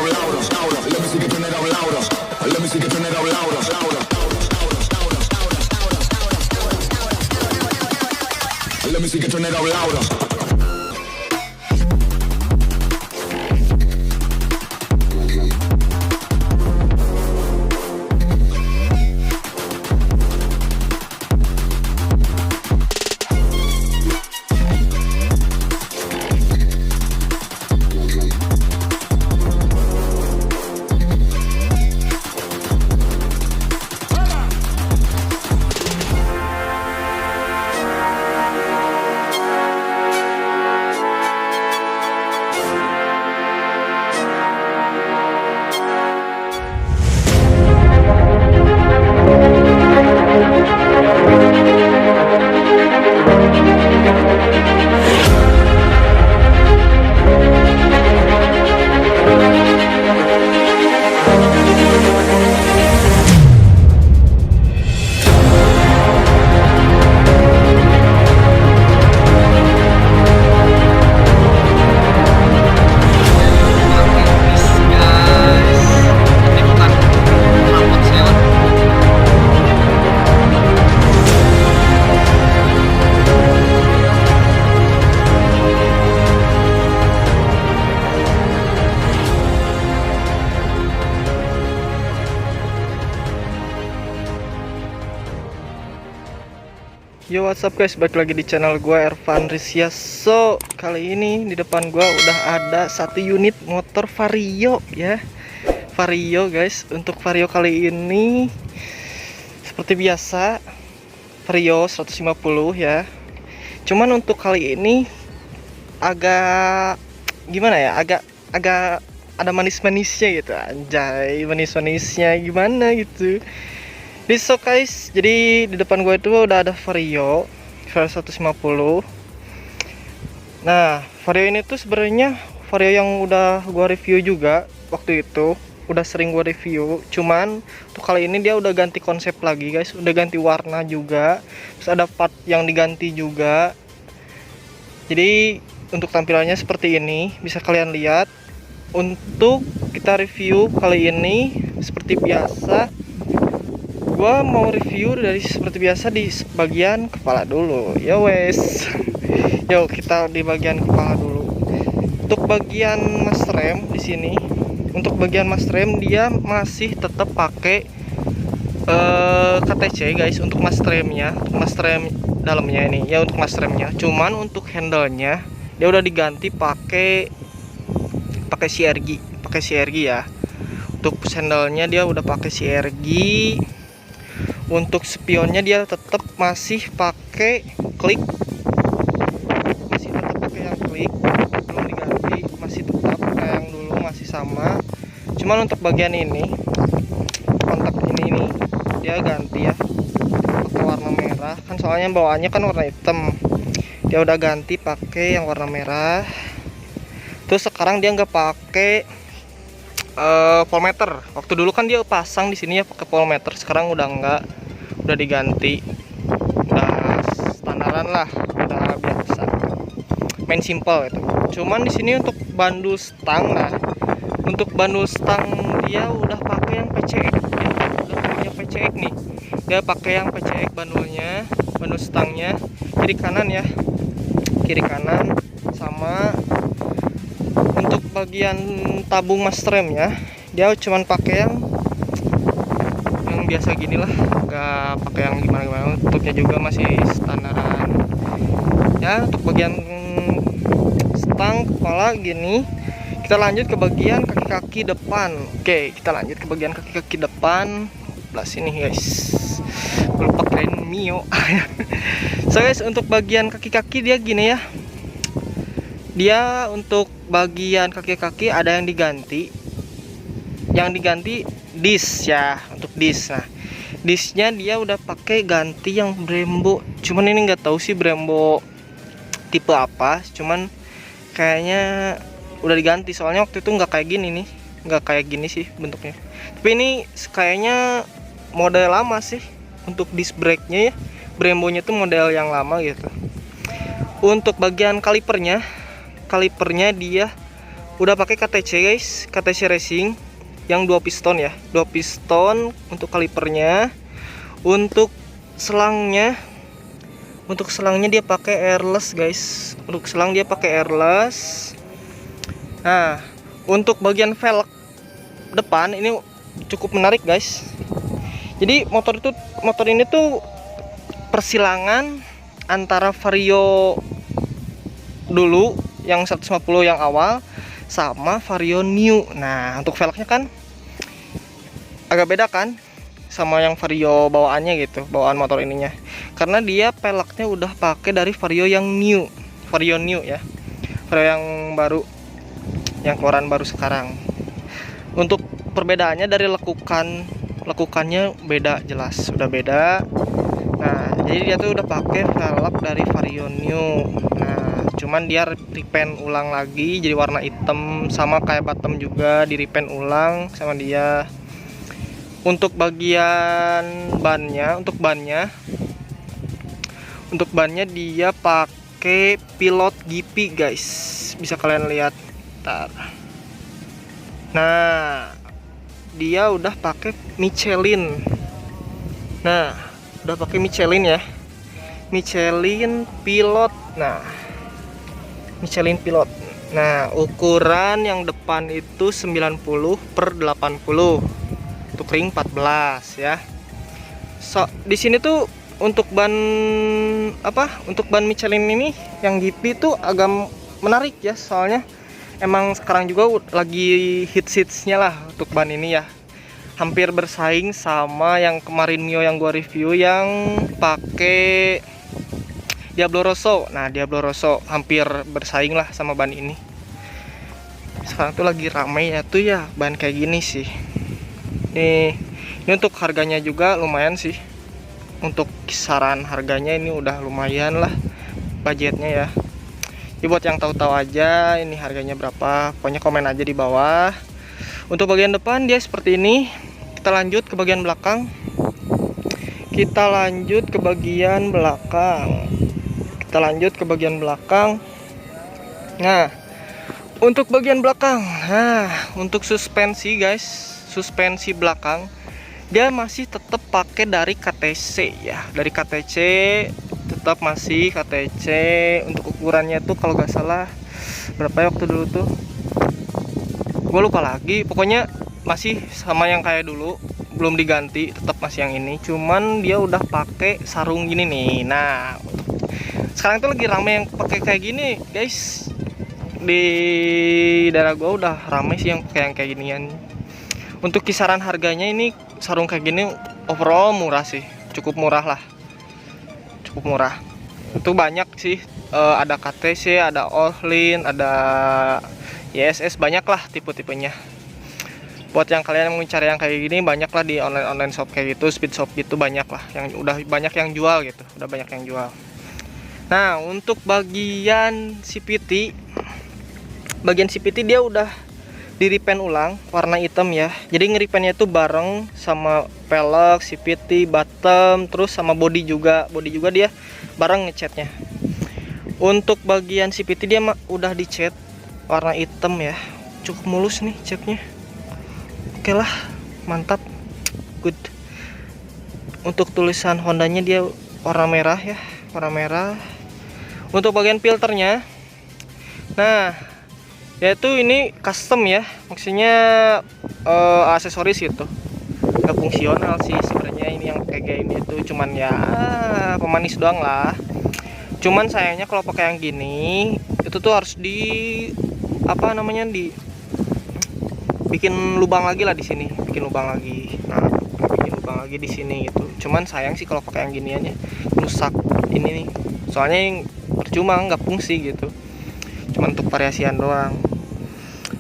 Let me see you turn it up louder. Yo, what's up guys, balik lagi di channel gue Ervan Rizya. So, kali ini di depan gue udah ada satu unit motor Vario ya. Vario guys, untuk Vario kali ini seperti biasa Vario 150 ya. Cuman untuk kali ini agak gimana ya, agak ada manis-manisnya gitu. Anjay, manis-manisnya gimana gitu. So guys, jadi di depan gue itu udah ada Vario 150. Nah, Vario ini tuh sebenarnya Vario yang udah gue review juga waktu itu, udah sering gue review. Cuman untuk kali ini dia udah ganti konsep lagi guys, udah ganti warna juga. Terus ada part yang diganti juga. Jadi untuk tampilannya seperti ini, bisa kalian lihat. Untuk kita review kali ini seperti biasa, gua mau review dari seperti biasa di bagian kepala dulu ya wes. Yuk kita di bagian kepala dulu. Untuk bagian mas rem di sini, untuk bagian mas rem dia masih tetap pakai KTC guys. Untuk mas remnya, untuk mas rem dalamnya ini ya, untuk mas remnya. Cuman untuk handle-nya dia udah diganti pakai CRG ya. Untuk handle-nya dia udah pakai CRG. Untuk spionnya dia tetap masih pakai klik, masih tetap pakai yang klik, belum diganti, masih tetap kayak yang dulu, masih sama. Cuman untuk bagian ini, kontak ini nih dia ganti ya, pakai warna merah. Kan soalnya bawaannya kan warna hitam, dia udah ganti pakai yang warna merah. Terus sekarang dia nggak pakai voltmeter. Waktu dulu kan dia pasang di sini ya pakai voltmeter, sekarang udah enggak, udah diganti, udah standaran lah, udah biasa, main simple itu. Cuman di sini untuk bandul stang, nah untuk bandul stang dia udah pakai yang PCX ya, udah punya PCX nih, dia pakai yang PCX bandulnya, bandul stangnya kiri kanan ya, kiri kanan. Sama untuk bagian tabung mas rem ya, dia cuman pakai yang biasa gini lah, nggak pakai yang gimana-gimana. Tutupnya juga masih standaran ya. Untuk bagian stang kepala gini. Kita lanjut ke bagian kaki-kaki depan. Oke, kita lanjut ke bagian kaki-kaki depan belah sini guys. Lupa keren Mio. So guys, untuk bagian kaki-kaki dia gini ya, dia untuk bagian kaki-kaki ada yang diganti. Yang diganti disk ya, untuk disk. Nah, disknya dia udah pakai ganti yang Brembo. Cuman ini nggak tahu sih Brembo tipe apa. Cuman kayaknya udah diganti. Soalnya waktu itu nggak kayak gini nih, nggak kayak gini sih bentuknya. Tapi ini kayaknya model lama sih. Untuk disc brake-nya ya, Brembo-nya tuh model yang lama gitu. Untuk bagian kalipernya dia udah pakai KTC guys, KTC Racing yang 2 piston ya, 2 piston untuk kalipernya. Untuk selangnya dia pakai airless guys. Untuk selang dia pakai airless. Nah, untuk bagian velg depan ini cukup menarik guys. Jadi motor ini tuh persilangan antara Vario dulu yang 150 yang awal sama Vario New. Nah, untuk velgnya kan agak beda kan sama yang Vario bawaannya gitu, bawaan motor ininya. Karena dia peleknya udah pakai dari Vario yang new, Vario New ya. Vario yang baru, yang keluaran baru sekarang. Untuk perbedaannya dari lekukannya beda, jelas udah beda. Nah, jadi dia tuh udah pakai velg dari Vario New. Nah, cuman dia repaint ulang lagi jadi warna hitam, sama kayak bottom juga di repaint ulang sama dia. Untuk bagian bannya dia pakai Pilot GP guys, bisa kalian lihat. Ntar. Nah, dia udah pakai Michelin. Nah, udah pakai Michelin ya, Michelin Pilot. Nah, Michelin Pilot. Nah, ukuran yang depan itu 90/80 untuk ring 14 ya. Di sini tuh untuk ban Michelin ini yang GP tuh agak menarik ya, soalnya emang sekarang juga lagi hits-hitsnya lah untuk ban ini ya. Hampir bersaing sama yang kemarin Mio yang gua review yang pakai Diablo Rosso. Nah, Diablo Rosso hampir bersaing lah sama ban ini. Sekarang tuh lagi ramai ya tuh ya ban kayak gini sih. Ini untuk harganya juga lumayan sih. Untuk kisaran harganya ini udah lumayan lah budgetnya ya. Jadi buat yang tahu-tahu aja ini harganya berapa, pokoknya komen aja di bawah. Untuk bagian depan dia seperti ini. Kita lanjut ke bagian belakang. Nah, untuk bagian belakang. Nah, untuk suspensi guys, suspensi belakang dia masih tetap pakai dari KTC ya, dari KTC, tetap masih KTC. Untuk ukurannya tuh kalau nggak salah berapa ya waktu dulu tuh, gue lupa lagi, pokoknya masih sama yang kayak dulu, belum diganti, tetap masih yang ini, cuman dia udah pakai sarung gini nih. Nah, sekarang tuh lagi rame yang pakai kayak gini guys, di daerah gue udah rame sih yang kayak ginian. Untuk kisaran harganya ini sarung kayak gini overall murah sih, cukup murah lah, cukup murah. Itu banyak sih, ada KTC, ada Orlin, ada YSS, banyak lah tipe-tipenya. Buat yang kalian mau cari yang kayak gini, banyak lah di online shop kayak gitu, speed shop gitu, banyak lah yang udah banyak yang jual gitu, udah banyak yang jual. Nah, untuk bagian CVT dia udah di repaint ulang warna hitam ya. Jadi nge-repaintnya itu bareng sama pelek, CVT, bottom, terus sama body juga dia bareng ngecatnya. Untuk bagian CVT dia udah dicat warna hitam ya, cukup mulus nih catnya. Oke lah, mantap, good. Untuk tulisan Hondanya dia warna merah ya, warna merah. Untuk bagian filternya, nah yaitu ini custom ya, maksudnya aksesoris gitu, nggak fungsional sih sebenarnya. Ini yang kayak gini itu cuman ya pemanis doang lah. Cuman sayangnya kalau pakai yang gini itu tuh harus di bikin lubang lagi lah di sini, bikin lubang lagi. Nah, bikin lubang lagi di sini gitu. Cuman sayang sih kalau pakai yang giniannya rusak ini nih. Soalnya yang percuma, nggak fungsi gitu. Cuma untuk variasian doang.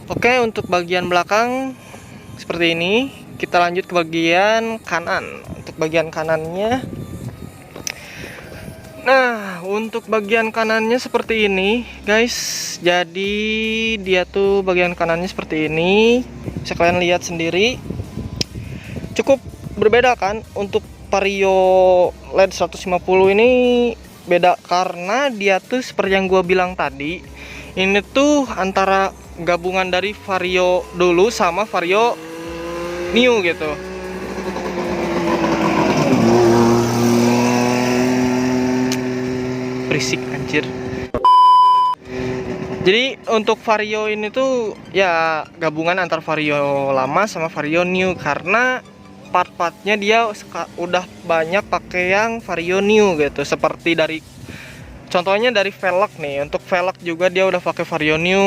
Oke, untuk bagian belakang seperti ini. Kita lanjut ke bagian kanan. Untuk bagian kanannya, nah, untuk bagian kanannya seperti ini guys. Jadi dia tuh bagian kanannya seperti ini, bisa kalian lihat sendiri. Cukup berbeda kan. Untuk Vario LED 150 ini beda karena dia tuh seperti yang gua bilang tadi, ini tuh antara gabungan dari Vario dulu sama Vario New gitu. Berisik anjir. Jadi untuk Vario ini tuh ya gabungan antar Vario lama sama Vario New, karena part-partnya dia udah banyak pakai yang Vario New gitu. Seperti dari contohnya dari velg nih, untuk velg juga dia udah pakai Vario New.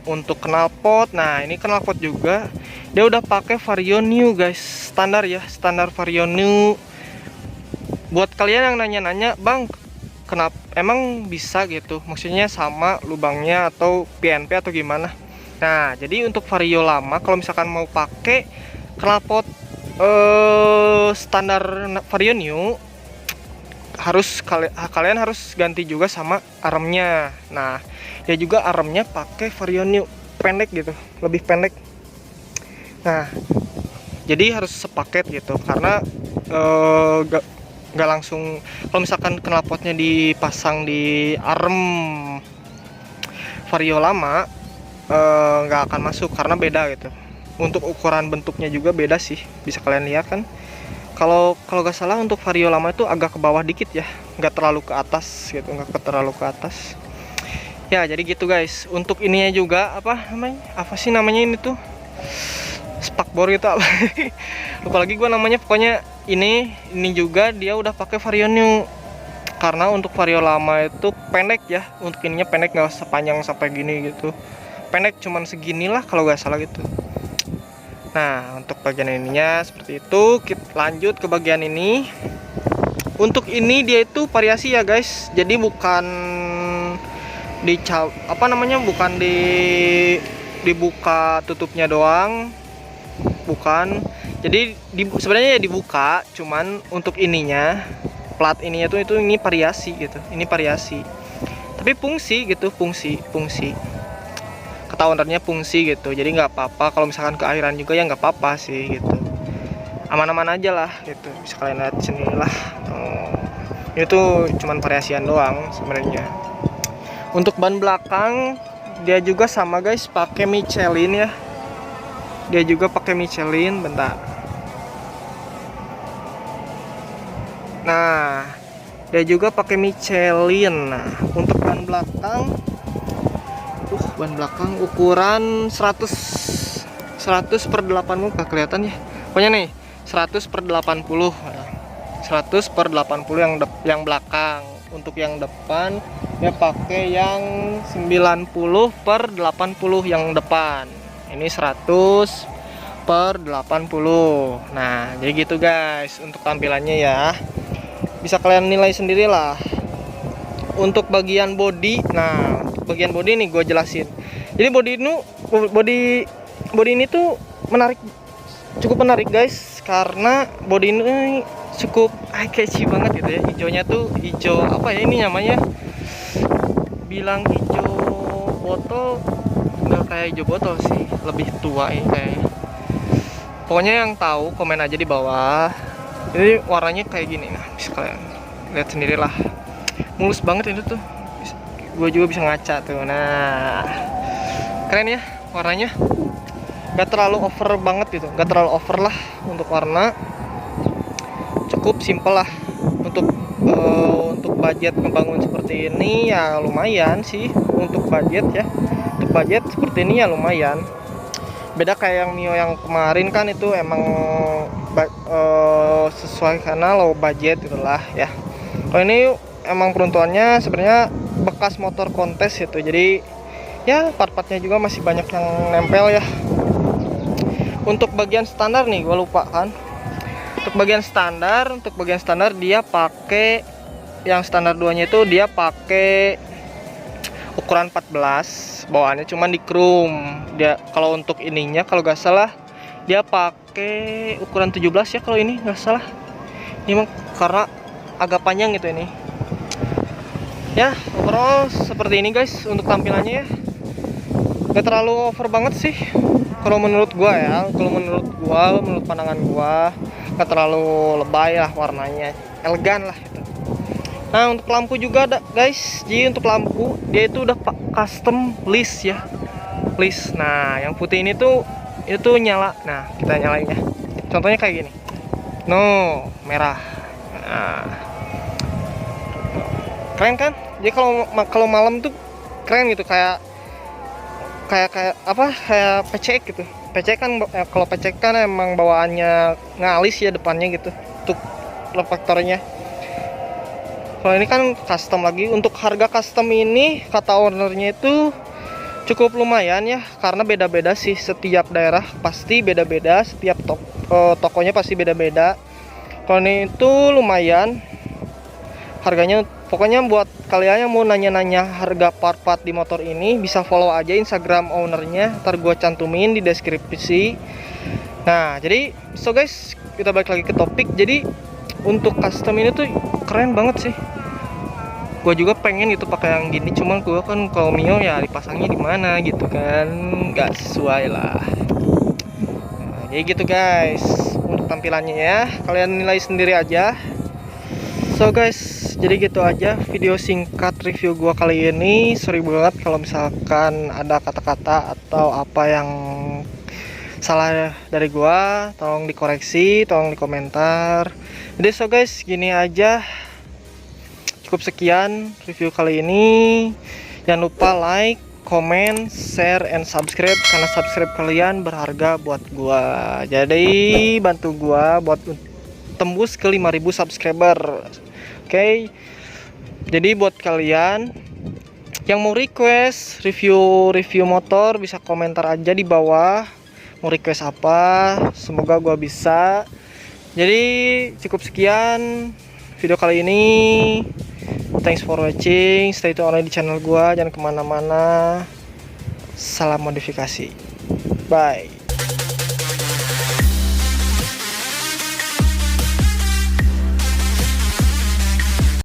Untuk knalpot, nah ini knalpot juga dia udah pakai Vario New guys, standar ya, standar Vario New. Buat kalian yang nanya-nanya, bang kenapa emang bisa gitu, maksudnya sama lubangnya atau PNP atau gimana. Nah jadi untuk Vario lama kalau misalkan mau pakai knalpot standar Vario New, kalian harus ganti juga sama armnya. Nah dia juga armnya pakai Vario New pendek gitu, lebih pendek. Nah jadi harus sepaket gitu, karena nggak langsung, kalau misalkan knalpotnya dipasang di arm Vario lama nggak akan masuk karena beda gitu. Untuk ukuran bentuknya juga beda sih, bisa kalian lihat kan. Kalau nggak salah untuk Vario lama itu agak ke bawah dikit ya, nggak terlalu ke atas gitu, nggak terlalu ke atas ya. Jadi gitu guys. Untuk ininya juga apa sih namanya ini tuh, spakbor gitu apa lupa lagi gua namanya. Pokoknya ini juga dia udah pakai Vario New, karena untuk Vario lama itu pendek ya, untuk ininya pendek, nggak sepanjang sampai gini gitu, pendek cuman seginilah kalau nggak salah gitu. Nah untuk bagian ininya seperti itu. Kita lanjut ke bagian ini. Untuk ini dia itu variasi ya guys, jadi bukan bukan dibuka tutupnya doang, bukan. Jadi sebenarnya ya dibuka, cuman untuk ininya, plat ininya tuh ini variasi gitu, ini variasi. Tapi fungsi gitu, fungsi ketahuannya fungsi gitu. Jadi nggak apa-apa kalau misalkan keairan juga ya nggak apa-apa sih gitu, aman-aman aja lah gitu. Bisa kalian lihat sini lah. Itu cuman variasian doang sebenarnya. Untuk ban belakang dia juga sama guys, pakai Michelin ya. Dia juga pakai Michelin, bentar. Nah, dia juga pakai Michelin. Nah, untuk ban belakang, ban belakang ukuran 100 per 80, nggak kelihatan ya. Pokoknya nih 100 per 80. 100 per 80 yang belakang. Untuk yang depan dia pakai yang 90 per 80 yang depan. Ini 100 per 80. Nah jadi gitu guys untuk tampilannya ya, bisa kalian nilai sendiri lah. Untuk bagian body, nah untuk bagian body nih gue jelasin. Jadi body ini tuh cukup menarik guys, karena body ini cukup eye catchy banget gitu ya. Hijaunya tuh hijau apa ya ini namanya, bilang hijau botol, nggak kayak hijau botol sih, lebih tua ya kayaknya. Pokoknya yang tahu komen aja di bawah. Jadi warnanya kayak gini. Nah bisa kalian lihat sendirilah, mulus banget itu tuh, gue juga bisa ngaca tuh. Nah keren ya warnanya, nggak terlalu over banget gitu, nggak terlalu over lah untuk warna, cukup simple lah. Untuk budget ngebangun seperti ini ya lumayan sih. Untuk budget ya, untuk budget seperti ini ya lumayan. Beda kayak yang Mio yang kemarin kan, itu emang sesuai karena low budget itulah ya. Kalau ini emang peruntukannya sebenarnya bekas motor kontes itu, jadi ya part-partnya juga masih banyak yang nempel ya. Untuk bagian standar nih gue lupa kan. Untuk bagian standar dia pakai yang standar 2-nya itu dia pakai ukuran 14, bawaannya cuman di chrome. Dia kalau untuk ininya kalau nggak salah dia pakai ukuran 17 ya, kalau ini nggak salah. Ini karena agak panjang gitu ini. Ya, overall seperti ini guys untuk tampilannya ya. Gak terlalu over banget sih kalau menurut gua ya. Kalau menurut pandangan gua gak terlalu lebay lah warnanya, elegan lah itu. Nah untuk lampu juga ada guys. Jadi untuk lampu dia itu udah custom list ya, please. Nah yang putih ini tuh itu nyala. Nah kita nyalain ya, contohnya kayak gini. No, merah. Nah, keren kan? Jadi kalau malam tuh keren gitu, kayak apa, kayak PC gitu. PC kan kalau PC kan emang bawaannya ngalis ya depannya gitu untuk reflektornya. Kalau ini kan custom lagi. Untuk harga custom ini kata ownernya itu cukup lumayan ya, karena beda-beda sih, setiap daerah pasti beda-beda, setiap tokonya pasti beda-beda. Kalau ini itu lumayan harganya. Pokoknya buat kalian yang mau nanya-nanya harga part-part di motor ini, bisa follow aja Instagram ownernya, ntar gua cantumin di deskripsi. Nah jadi so guys, kita balik lagi ke topik. Jadi untuk custom ini tuh keren banget sih. Gue juga pengen gitu pakai yang gini, cuman gue kan kalau Mio ya dipasangnya di mana gitu kan, nggak sesuai lah. Nah, jadi gitu guys untuk tampilannya ya, kalian nilai sendiri aja. So guys, jadi gitu aja video singkat review gue kali ini. Sorry banget kalau misalkan ada kata-kata atau apa yang salah dari gue, tolong dikoreksi, tolong dikomentar. Jadi so guys, gini aja. Cukup sekian review kali ini. Jangan lupa like, comment, share, and subscribe, karena subscribe kalian berharga buat gua. Jadi bantu gua buat tembus ke 5.000 subscriber. Oke. Jadi buat kalian yang mau request review motor, bisa komentar aja di bawah. Mau request apa? Semoga gua bisa. Jadi cukup sekian video kali ini. Thanks for watching. Stay tune only di channel gua. Jangan kemana-mana. Salam modifikasi. Bye.